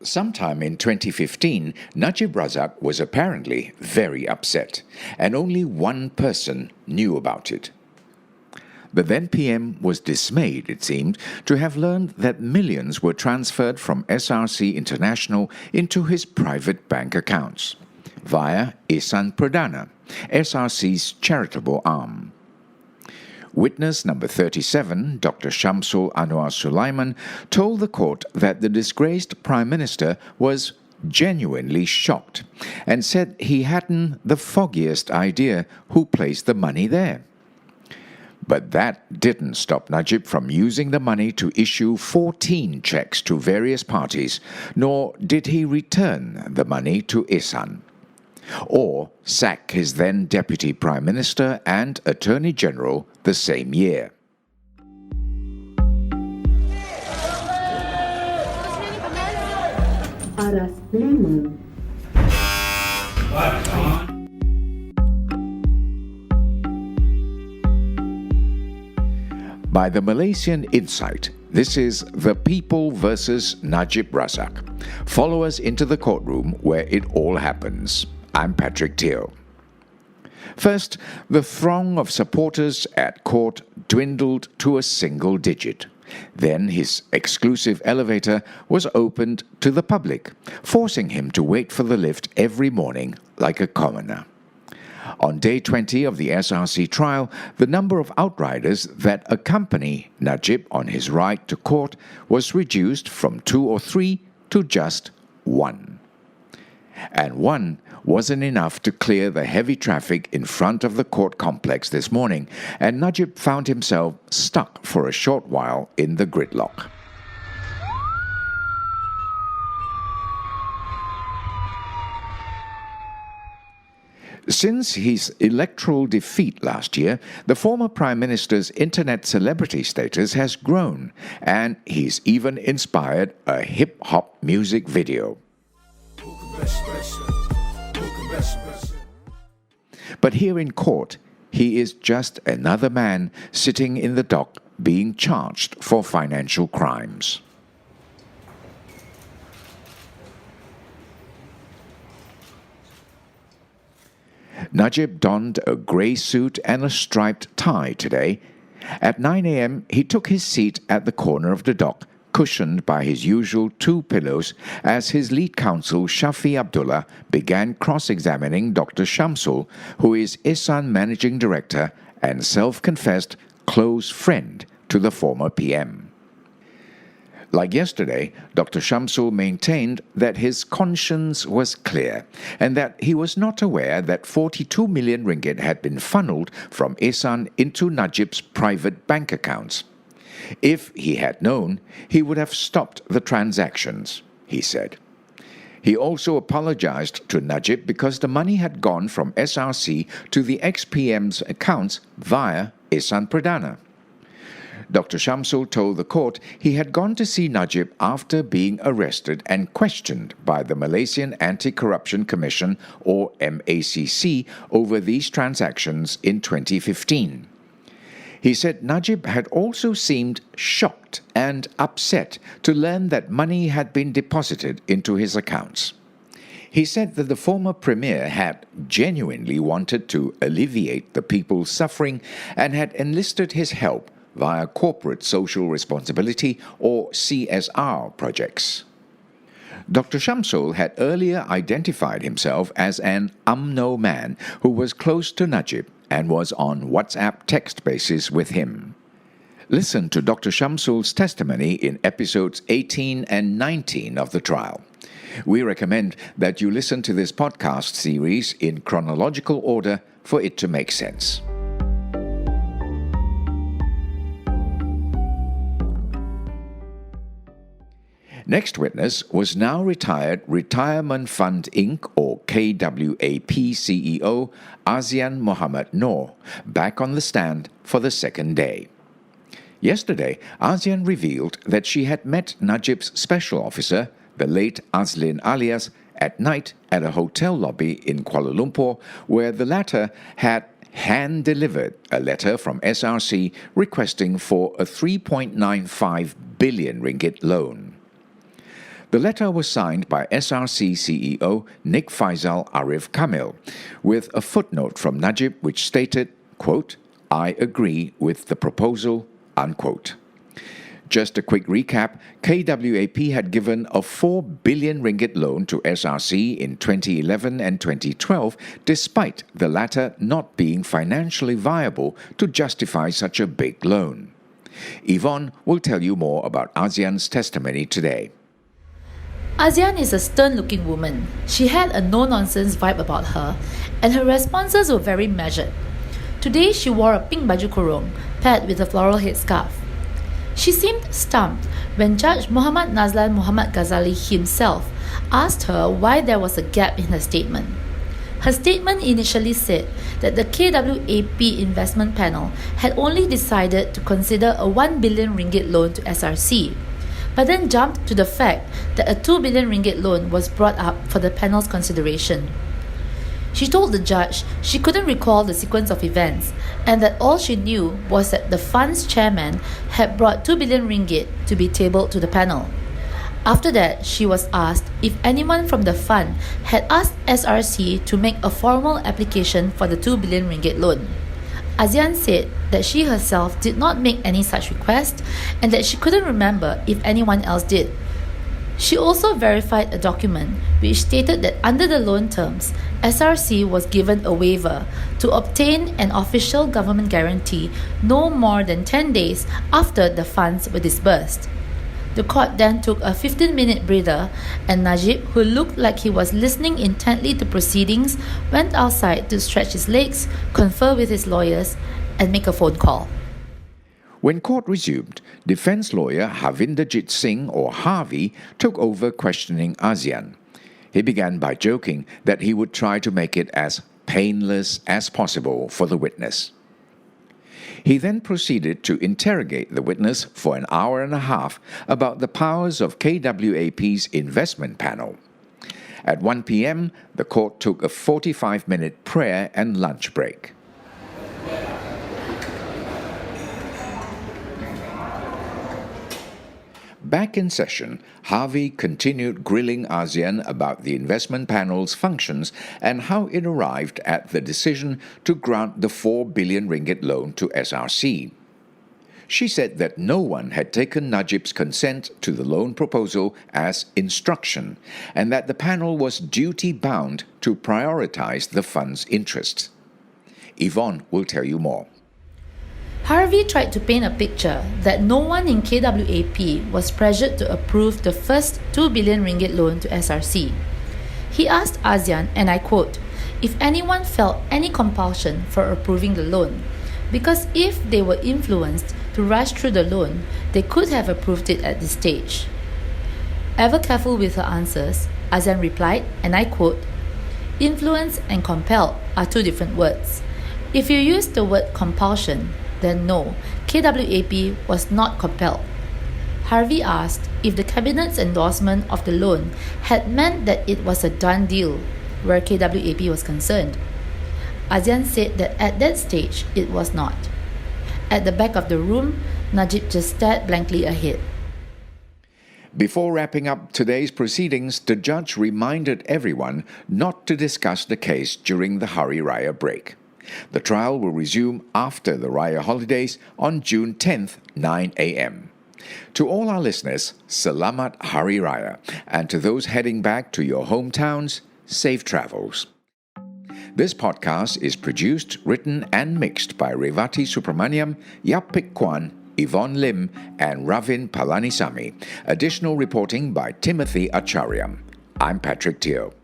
Sometime in 2015, Najib Razak was apparently very upset, and only one person knew about it. The then PM was dismayed, it seemed, to have learned that millions were transferred from SRC International into his private bank accounts via Ihsan Perdana, SRC's charitable arm. Witness number 37, Dr. Shamsul Anwar Sulaiman, told the court that the disgraced Prime Minister was genuinely shocked and said he hadn't the foggiest idea who placed the money there. But that didn't stop Najib from using the money to issue 14 checks to various parties, nor did he return the money to Ihsan, or sack his then Deputy Prime Minister and Attorney General the same year. By the Malaysian Insight, this is The People versus Najib Razak. Follow us into the courtroom where it all happens. I'm Patrick Teo. First, the throng of supporters at court dwindled to a single digit. Then his exclusive elevator was opened to the public, forcing him to wait for the lift every morning like a commoner. On day 20 of the SRC trial, the number of outriders that accompany Najib on his ride to court was reduced from 2 or 3 to just 1. And 1 wasn't enough to clear the heavy traffic in front of the court complex this morning, and Najib found himself stuck for a short while in the gridlock. Since his electoral defeat last year, the former Prime Minister's internet celebrity status has grown, and he's even inspired a hip-hop music video. But here in court, he is just another man sitting in the dock being charged for financial crimes. Najib donned a grey suit and a striped tie today. At 9 a.m., he took his seat at the corner of the dock, cushioned by his usual 2 pillows, as his lead counsel Shafi Abdullah began cross-examining Dr. Shamsul, who is Ihsan Managing Director and self-confessed close friend to the former PM. Like yesterday, Dr. Shamsul maintained that his conscience was clear and that he was not aware that 42 million ringgit had been funneled from Ihsan into Najib's private bank accounts. If he had known, he would have stopped the transactions, he said. He also apologized to Najib because the money had gone from SRC to the ex-PM's accounts via Ihsan Perdana. Dr. Shamsul told the court he had gone to see Najib after being arrested and questioned by the Malaysian Anti-Corruption Commission, or MACC, over these transactions in 2015. He said Najib had also seemed shocked and upset to learn that money had been deposited into his accounts. He said that the former premier had genuinely wanted to alleviate the people's suffering and had enlisted his help via corporate social responsibility or CSR projects. Dr. Shamsul had earlier identified himself as an UMNO man who was close to Najib and was on WhatsApp text basis with him. Listen to Dr. Shamsul's testimony in episodes 18 and 19 of the trial. We recommend that you listen to this podcast series in chronological order for it to make sense. Next witness was now retired Retirement Fund Inc. or KWAP CEO Azian Muhammad Noor, back on the stand for the second day. Yesterday, Azian revealed that she had met Najib's special officer, the late Azlin Alias, at night at a hotel lobby in Kuala Lumpur, where the latter had hand-delivered a letter from SRC requesting for a 3.95 billion ringgit loan. The letter was signed by SRC CEO Nik Faisal Arif Kamil, with a footnote from Najib which stated, quote, "I agree with the proposal," unquote. Just a quick recap, KWAP had given a 4 billion ringgit loan to SRC in 2011 and 2012, despite the latter not being financially viable to justify such a big loan. Yvonne will tell you more about ASEAN's testimony today. ASEAN is a stern-looking woman. She had a no-nonsense vibe about her, and her responses were very measured. Today, she wore a pink baju kurung, paired with a floral headscarf. She seemed stumped when Judge Muhammad Nazlan Muhammad Ghazali himself asked her why there was a gap in her statement. Her statement initially said that the KWAP investment panel had only decided to consider a 1 billion ringgit loan to SRC, but then jumped to the fact that a 2 billion ringgit loan was brought up for the panel's consideration. She told the judge she couldn't recall the sequence of events and that all she knew was that the fund's chairman had brought 2 billion ringgit to be tabled to the panel. After that, she was asked if anyone from the fund had asked SRC to make a formal application for the 2 billion ringgit loan. ASEAN said that she herself did not make any such request and that she couldn't remember if anyone else did. She also verified a document which stated that under the loan terms, SRC was given a waiver to obtain an official government guarantee no more than 10 days after the funds were disbursed. The court then took a 15-minute breather, and Najib, who looked like he was listening intently to proceedings, went outside to stretch his legs, confer with his lawyers, and make a phone call. When court resumed, defense lawyer Havinderjit Singh, or Harvey, took over questioning ASEAN. He began by joking that he would try to make it as painless as possible for the witness. He then proceeded to interrogate the witness for an hour and a half about the powers of KWAP's investment panel. At 1 p.m., the court took a 45-minute prayer and lunch break. Back in session, Harvey continued grilling ASEAN about the investment panel's functions and how it arrived at the decision to grant the 4 billion ringgit loan to SRC. She said that no one had taken Najib's consent to the loan proposal as instruction and that the panel was duty-bound to prioritize the fund's interests. Yvonne will tell you more. Harvey tried to paint a picture that no one in KWAP was pressured to approve the first 2 billion ringgit loan to SRC. He asked ASEAN, and I quote, if anyone felt any compulsion for approving the loan, because if they were influenced to rush through the loan, they could have approved it at this stage. Ever careful with her answers, ASEAN replied, and I quote, influence and compel are two different words. If you use the word compulsion, then no, KWAP was not compelled. Harvey asked if the cabinet's endorsement of the loan had meant that it was a done deal where KWAP was concerned. ASEAN said that at that stage it was not. At the back of the room, Najib just stared blankly ahead. Before wrapping up today's proceedings, the judge reminded everyone not to discuss the case during the Hari Raya break. The trial will resume after the Raya holidays on June 10th, 9 a.m. To all our listeners, Selamat Hari Raya, and to those heading back to your hometowns, safe travels. This podcast is produced, written and mixed by Revati Supramaniam, Yap Pik Kwan, Yvonne Lim and Ravin Palanisamy. Additional reporting by Timothy Acharyam. I'm Patrick Teo.